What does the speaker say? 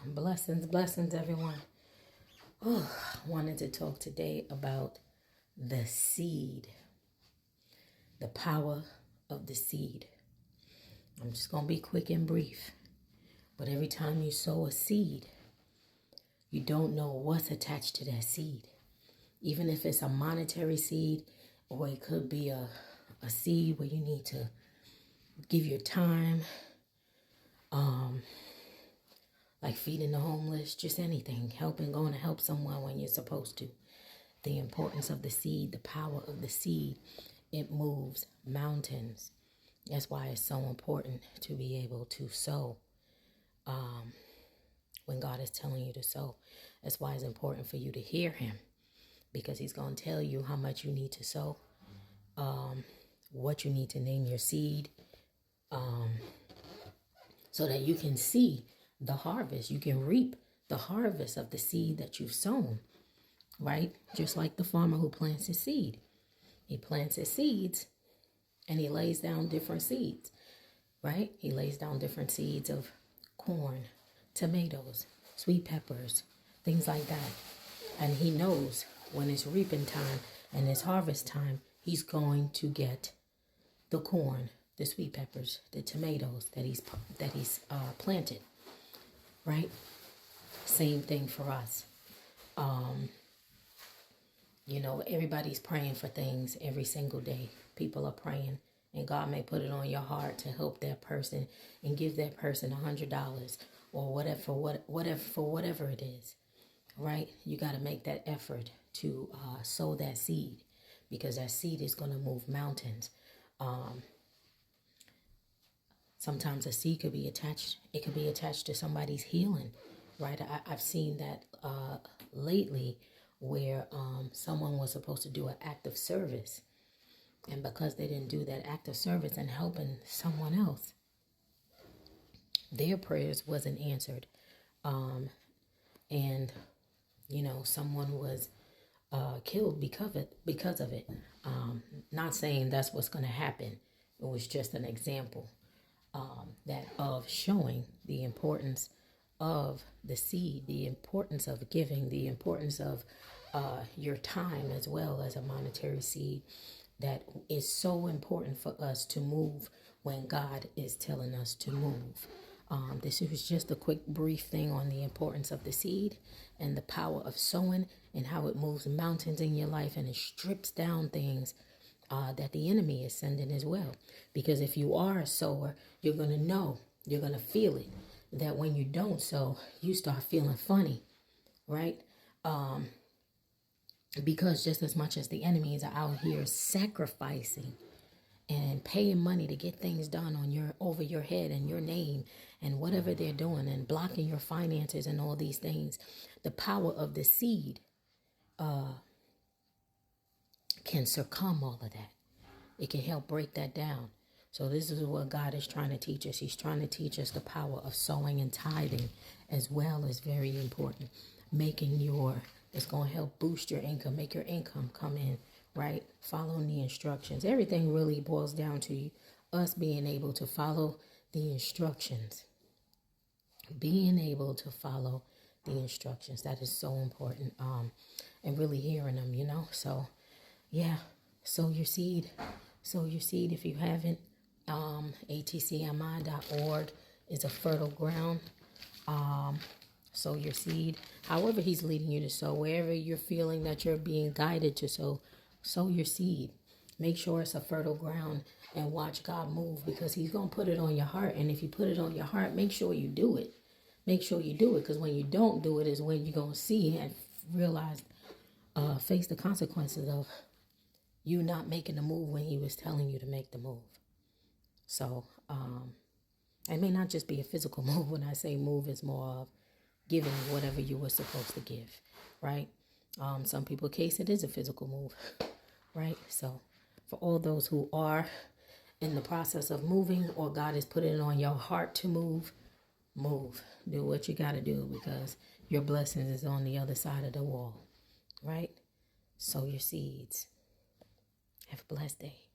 Blessings, everyone. I wanted to talk today about the seed, the power of the seed. I'm just going to be quick and brief. But every time you sow a seed, you don't know what's attached to that seed. Even if it's a monetary seed, or it could be a seed where you need to give your time, like feeding the homeless, just anything, going to help someone when you're supposed to. The importance of the seed, the power of the seed, it moves mountains. That's why it's so important to be able to sow when God is telling you to sow. That's why it's important for you to hear him, because he's going to tell you how much you need to sow, what you need to name your seed, so that you can see the harvest. You can reap the harvest of the seed that you've sown, right? Just like the farmer who plants his seed. He plants his seeds and he lays down different seeds, right? He lays down different seeds of corn, tomatoes, sweet peppers, things like that. And he knows when it's reaping time and it's harvest time, he's going to get the corn, the sweet peppers, the tomatoes that he's planted. Right? Same thing for us. Everybody's praying for things every single day. People are praying, and God may put it on your heart to help that person and give that person $100 or whatever it is. Right? You got to make that effort to sow that seed, because that seed is going to move mountains. Sometimes a seed could be attached. It could be attached to somebody's healing, right? I've seen that lately, where someone was supposed to do an act of service, and because they didn't do that act of service and helping someone else, their prayers wasn't answered, and someone was killed because of it. Not saying that's what's going to happen. It was just an example. That of showing the importance of the seed, the importance of giving, the importance of your time as well as a monetary seed, that is so important for us to move when God is telling us to move. This was just a quick brief thing on the importance of the seed and the power of sowing and how it moves mountains in your life, and it strips down things that the enemy is sending as well. Because if you are a sower, you're going to know, you're going to feel it, that when you don't sow, you start feeling funny, right? Because just as much as the enemies are out here sacrificing and paying money to get things done over your head and your name and whatever they're doing, and blocking your finances and all these things, the power of the seed can succumb all of that. It can help break that down. So this is what God is trying to teach us. He's trying to teach us the power of sowing and tithing as well is very important. It's going to help boost your income, make your income come in, right? Following the instructions. Everything really boils down to us being able to follow the instructions. Being able to follow the instructions. That is so important. And really hearing them, So, yeah, sow your seed. Sow your seed if you haven't. atcmi.org is a fertile ground. Sow your seed. However he's leading you to sow, wherever you're feeling that you're being guided to sow your seed. Make sure it's a fertile ground and watch God move, because he's going to put it on your heart. And if you put it on your heart, make sure you do it. Make sure you do it, because when you don't do it is when you're going to see and realize, face the consequences of you not making the move when he was telling you to make the move. So, it may not just be a physical move. When I say move, it's more of giving whatever you were supposed to give, right? Some people's case, it is a physical move, right? So, for all those who are in the process of moving, or God is putting it on your heart to move, do what you got to do, because your blessings is on the other side of the wall, right? Sow your seeds. Have a blessed day.